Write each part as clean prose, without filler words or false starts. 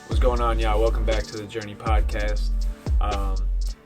What's going on, y'all? Welcome back to the Journey Podcast.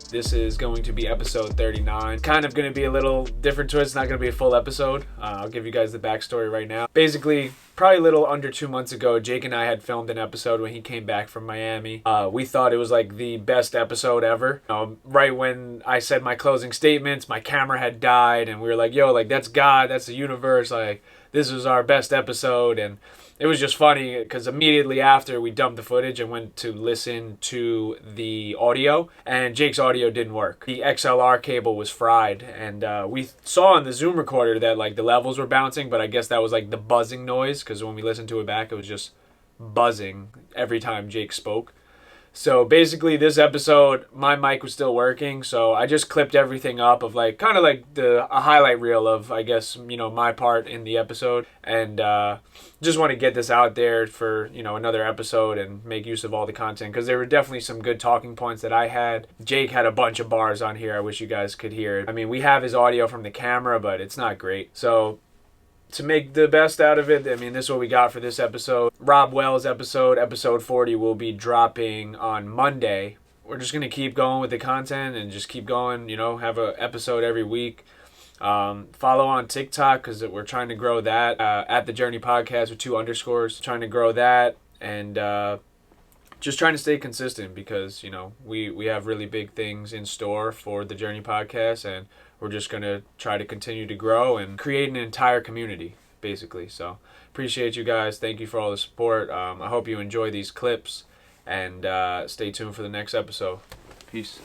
This is going to be episode 39. Kind of going to be a little different twist. It's not going to be a full episode. I'll give you guys the backstory right now. Basically, probably a little under 2 months ago, Jake and I had filmed an episode when he came back from Miami. We thought it was like the best episode ever. Right when I said my closing statements, my camera had died, and we were like, yo, like, that's God, that's the universe. Like, this was our best episode. And it was just funny because immediately after we dumped the footage and went to listen to the audio, and Jake's audio didn't work. The XLR cable was fried, and we saw on the Zoom recorder that like the levels were bouncing, but I guess that was like the buzzing noise because when we listened to it back, it was just buzzing every time Jake spoke. So basically this episode, my mic was still working, so I just clipped everything up of like, kind of like a highlight reel of, I guess, my part in the episode. And just want to get this out there for, another episode and make use of all the content. Because there were definitely some good talking points that I had. Jake had a bunch of bars on here I wish you guys could hear. I mean, we have his audio from the camera, but it's not great. So to make the best out of it, I mean, this is what we got for this episode. Rob Wells episode 40, will be dropping on Monday. We're just going to keep going with the content and just keep going, have an episode every week. Follow on TikTok because we're trying to grow that at the Journey Podcast with 2 underscores. Trying to grow that and just trying to stay consistent because, we have really big things in store for the Journey Podcast, and we're just going to try to continue to grow and create an entire community, basically. So appreciate you guys. Thank you for all the support. I hope you enjoy these clips, and stay tuned for the next episode. Peace.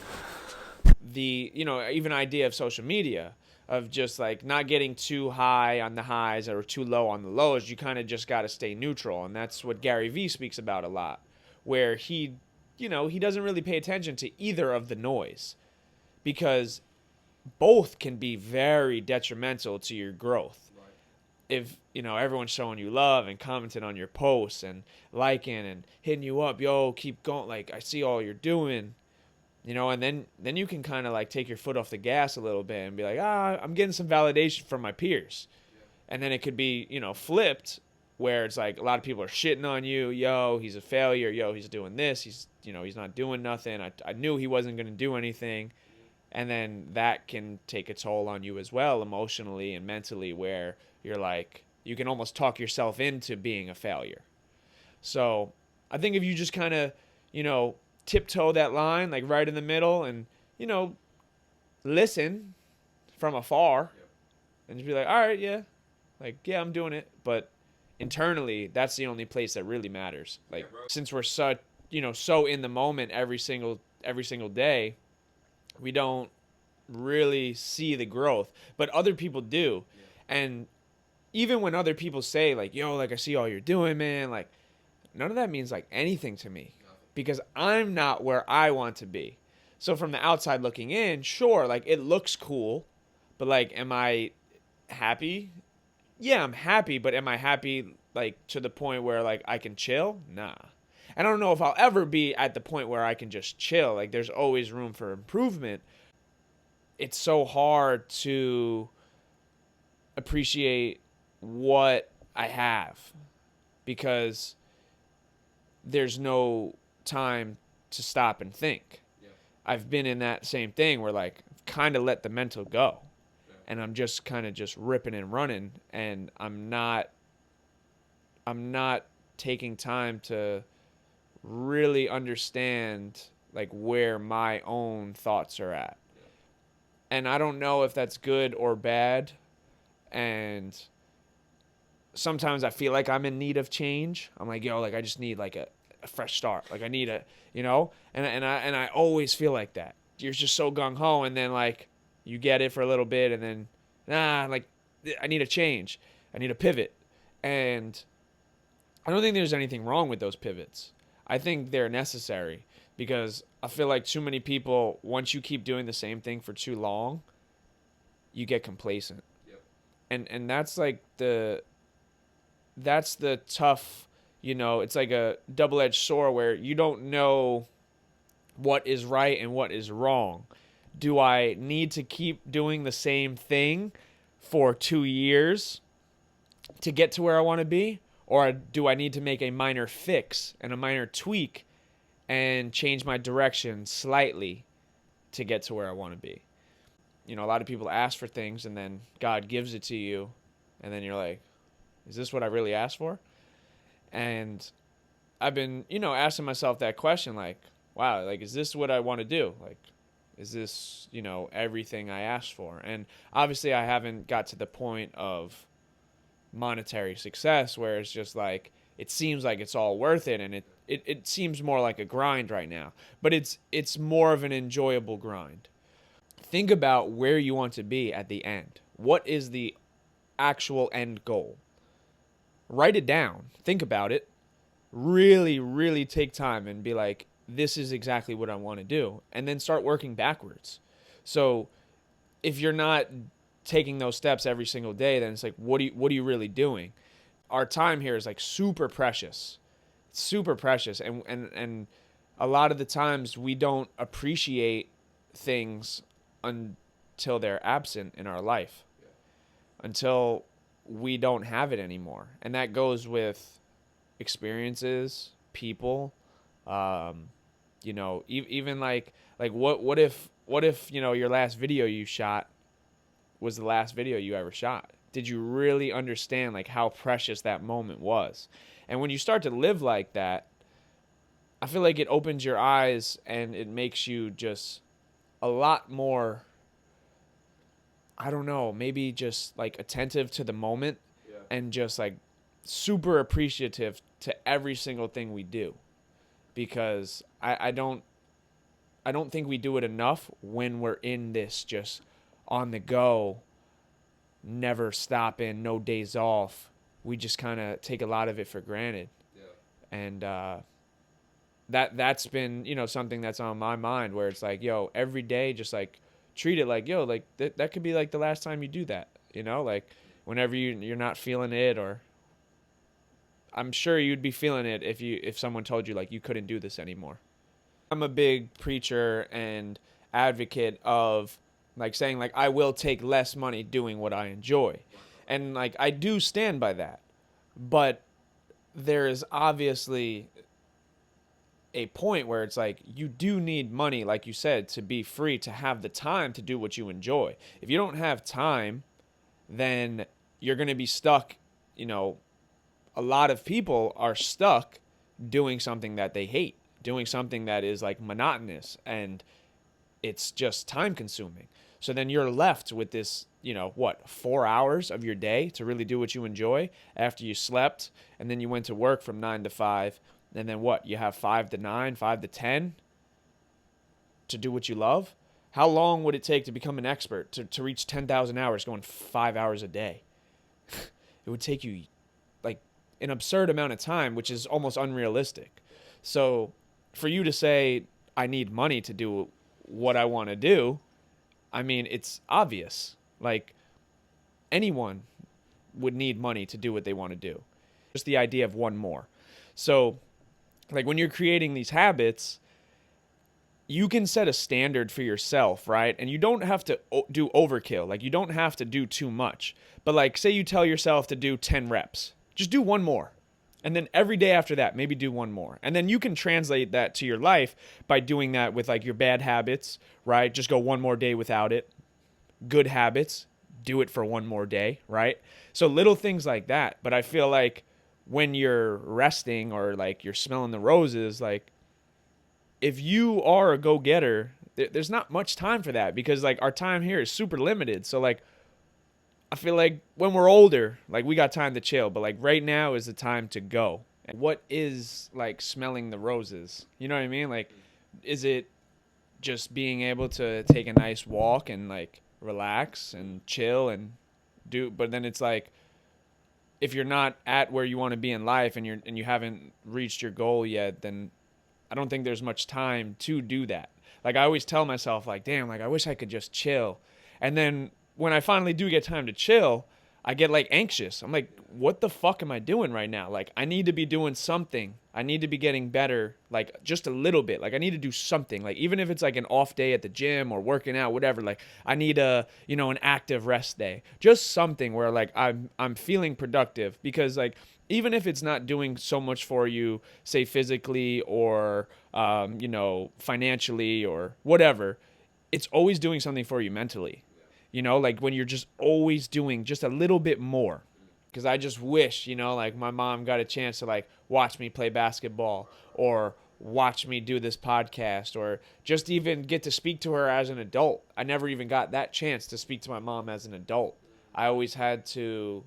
The, even idea of social media, of just like not getting too high on the highs or too low on the lows, you kind of just got to stay neutral. And that's what Gary Vee speaks about a lot, where he doesn't really pay attention to either of the noise, because both can be very detrimental to your growth. Right. If, everyone's showing you love and commenting on your posts and liking and hitting you up, yo, keep going, like, I see all you're doing, and then you can kind of like take your foot off the gas a little bit and be like, I'm getting some validation from my peers. Yeah. And then it could be, flipped, where it's like a lot of people are shitting on you. Yo, he's a failure. Yo, he's doing this. He's not doing nothing. I knew he wasn't going to do anything. And then that can take a toll on you as well, emotionally and mentally, where you're like, you can almost talk yourself into being a failure. So I think if you just kind of, tiptoe that line, like right in the middle, and, listen from afar, and just be like, all right, yeah, like, yeah, I'm doing it. But internally, that's the only place that really matters. Like, since we're so in the moment every single day, we don't really see the growth, but other people do. Yeah. And even when other people say like, yo, like, I see all you're doing, man, like, none of that means like anything to me. Nothing. Because I'm not where I want to be. So from the outside looking in, sure, like, it looks cool, but like, am I happy? Yeah, I'm happy, but am I happy like to the point where like I can chill? Nah. I don't know if I'll ever be at the point where I can just chill. Like, there's always room for improvement. It's so hard to appreciate what I have because there's no time to stop and think. Yeah. I've been in that same thing where, like, I've kind of let the mental go. Yeah. And I'm just kind of just ripping and running, and I'm not taking time to really understand like where my own thoughts are at. Yeah. And I don't know if that's good or bad, and sometimes I feel like I'm in need of change. I'm like, yo, like, I just need like a fresh start. Like, I need and I always feel like that. You're just so gung-ho, and then like you get it for a little bit, and then like, I need a change. I need a pivot. And I don't think there's anything wrong with those pivots. I think they're necessary because I feel like too many people, once you keep doing the same thing for too long, you get complacent. Yep. And that's like the tough, it's like a double-edged sword where you don't know what is right and what is wrong. Do I need to keep doing the same thing for 2 years to get to where I want to be? Or do I need to make a minor fix and a minor tweak and change my direction slightly to get to where I want to be? You know, a lot of people ask for things and then God gives it to you. And then you're like, is this what I really asked for? And I've been, asking myself that question, like, wow, like, is this what I want to do? Like, is this, everything I asked for? And obviously I haven't got to the point of monetary success where it's just like, it seems like it's all worth it. And it seems more like a grind right now, but it's more of an enjoyable grind. Think about where you want to be at the end. What is the actual end goal? Write it down. Think about it. Really, really take time and be like, this is exactly what I want to do. And then start working backwards. So if you're not taking those steps every single day, then it's like, what are you really doing? Our time here is like super precious. Super precious. And a lot of the times we don't appreciate things until they're absent in our life. Until we don't have it anymore. And that goes with experiences, people, even like what if your last video you shot was the last video you ever shot? Did you really understand like how precious that moment was? And when you start to live like that, I feel like it opens your eyes and it makes you just a lot more, I don't know, maybe just like attentive to the moment. Yeah. And just like super appreciative to every single thing we do, because I don't think we do it enough when we're in this just on the go, never stopping, no days off. We just kind of take a lot of it for granted. Yeah. And that's been something that's on my mind, where it's like, yo, every day just like treat it like, yo, like that could be like the last time you do that, like whenever you're not feeling it. Or I'm sure you'd be feeling it if someone told you like you couldn't do this anymore. I'm a big preacher and advocate of like saying like I will take less money doing what I enjoy. And like I do stand by that. But there is obviously a point where it's like you do need money, like you said, to be free, to have the time to do what you enjoy. If you don't have time, then you're going to be stuck. A lot of people are stuck doing something that they hate, doing something that is like monotonous, and it's just time consuming. So then you're left with this, 4 hours of your day to really do what you enjoy after you slept, and then you went to work from 9 to 5. And then what? You have 5 to 9, 5 to 10 to do what you love? How long would it take to become an expert, to reach 10,000 hours going 5 hours a day? It would take you like an absurd amount of time, which is almost unrealistic. So for you to say, I need money to do what I want to do, I mean, it's obvious. Like anyone would need money to do what they want to do. Just the idea of one more. So like when you're creating these habits, you can set a standard for yourself, right? And you don't have to do overkill. Like you don't have to do too much. But like say you tell yourself to do 10 reps, just do one more. And then every day after that, maybe do one more. And then you can translate that to your life by doing that with like your bad habits, right? Just go one more day without it. Good habits, do it for one more day, right? So little things like that. But I feel like when you're resting or like you're smelling the roses, like if you are a go-getter, there's not much time for that, because like our time here is super limited. So like I feel like when we're older, like we got time to chill, but like right now is the time to go. And what is like smelling the roses? You know what I mean? Like, is it just being able to take a nice walk and like relax and chill and do, but then it's like, if you're not at where you want to be in life and you haven't reached your goal yet, then I don't think there's much time to do that. Like I always tell myself like, damn, like I wish I could just chill. And then when I finally do get time to chill, I get like anxious. I'm like, what the fuck am I doing right now? Like, I need to be doing something. I need to be getting better, like just a little bit. Like, I need to do something. Like, even if it's like an off day at the gym or working out, whatever. Like, I need an active rest day. Just something where like I'm feeling productive, because like even if it's not doing so much for you, say physically or financially or whatever, it's always doing something for you mentally. Like when you're just always doing just a little bit more. Because I just wish, like my mom got a chance to like watch me play basketball or watch me do this podcast or just even get to speak to her as an adult. I never even got that chance to speak to my mom as an adult. I always had to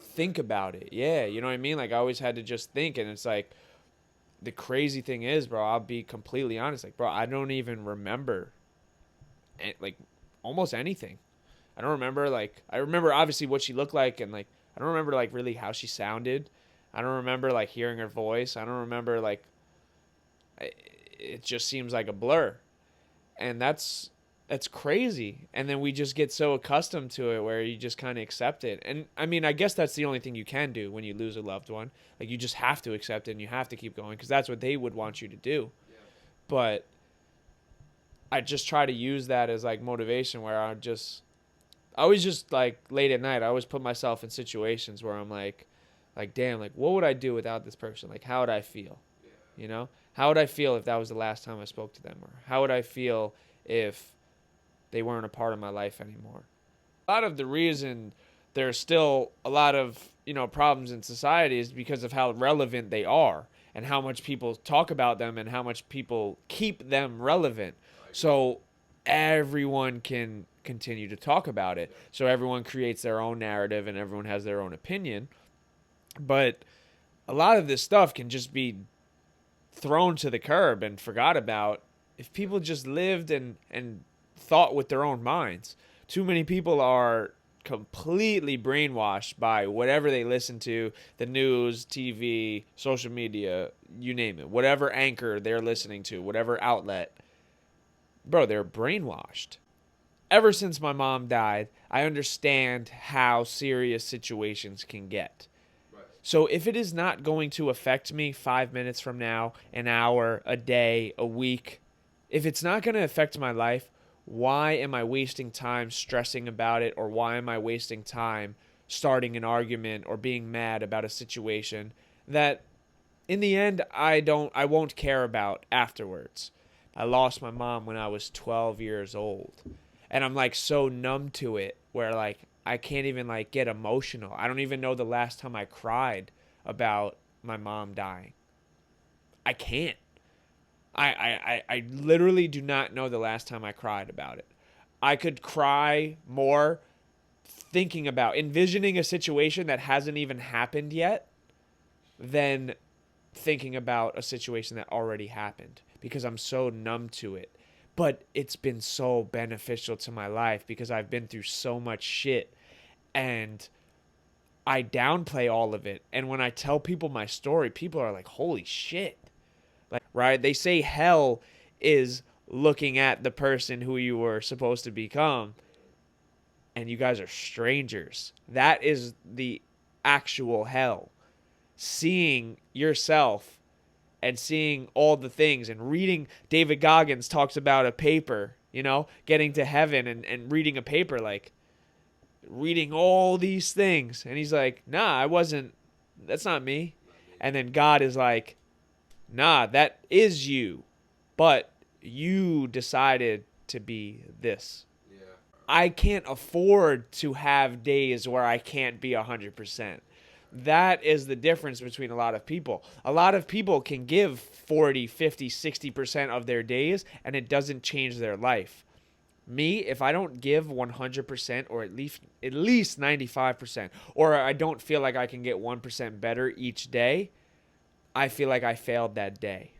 think about it. Yeah, you know what I mean? Like I always had to just think, and it's like the crazy thing is, bro, I'll be completely honest. Like, bro, I don't even remember like almost anything. I don't remember, like, I remember obviously what she looked like, and like I don't remember like really how she sounded. I don't remember like hearing her voice. I don't remember like it just seems like a blur. And that's crazy. And then we just get so accustomed to it where you just kind of accept it. And I mean, I guess that's the only thing you can do when you lose a loved one. Like you just have to accept it and you have to keep going because that's what they would want you to do. Yeah. But I just try to use that as like motivation where I always just like late at night, I always put myself in situations where I'm like damn, like what would I do without this person? Like how would I feel? Yeah. How would I feel if that was the last time I spoke to them? Or how would I feel if they weren't a part of my life anymore? A lot of the reason there's still a lot of, problems in society is because of how relevant they are and how much people talk about them and how much people keep them relevant. So everyone can continue to talk about it. So everyone creates their own narrative and everyone has their own opinion. But a lot of this stuff can just be thrown to the curb and forgot about if people just lived and thought with their own minds. Too many people are completely brainwashed by whatever they listen to, the news, TV, social media, you name it, whatever anchor they're listening to, whatever outlet. Bro, they're brainwashed. Ever since my mom died, I understand how serious situations can get. So if it is not going to affect me 5 minutes from now, an hour, a day, a week, if it's not going to affect my life, why am I wasting time stressing about it, or why am I wasting time starting an argument or being mad about a situation that in the end I won't care about afterwards? I lost my mom when I was 12 years old, and I'm like so numb to it where like I can't even like get emotional. I don't even know the last time I cried about my mom dying. I can't. I literally do not know the last time I cried about it. I could cry more thinking about envisioning a situation that hasn't even happened yet than thinking about a situation that already happened because I'm so numb to it. But it's been so beneficial to my life because I've been through so much shit and I downplay all of it. And when I tell people my story, people are like, holy shit. Like, right? They say hell is looking at the person who you were supposed to become and you guys are strangers. That is the actual hell. Seeing yourself and seeing all the things and reading. David Goggins talks about a paper, getting to heaven and reading a paper, like reading all these things. And he's like, nah, that's not me. And then God is like, nah, that is you. But you decided to be this. Yeah. I can't afford to have days where I can't be 100%. That is the difference between a lot of people. A lot of people can give 40, 50, 60% of their days and it doesn't change their life. Me, if I don't give 100% or at least 95%, or I don't feel like I can get 1% better each day, I feel like I failed that day.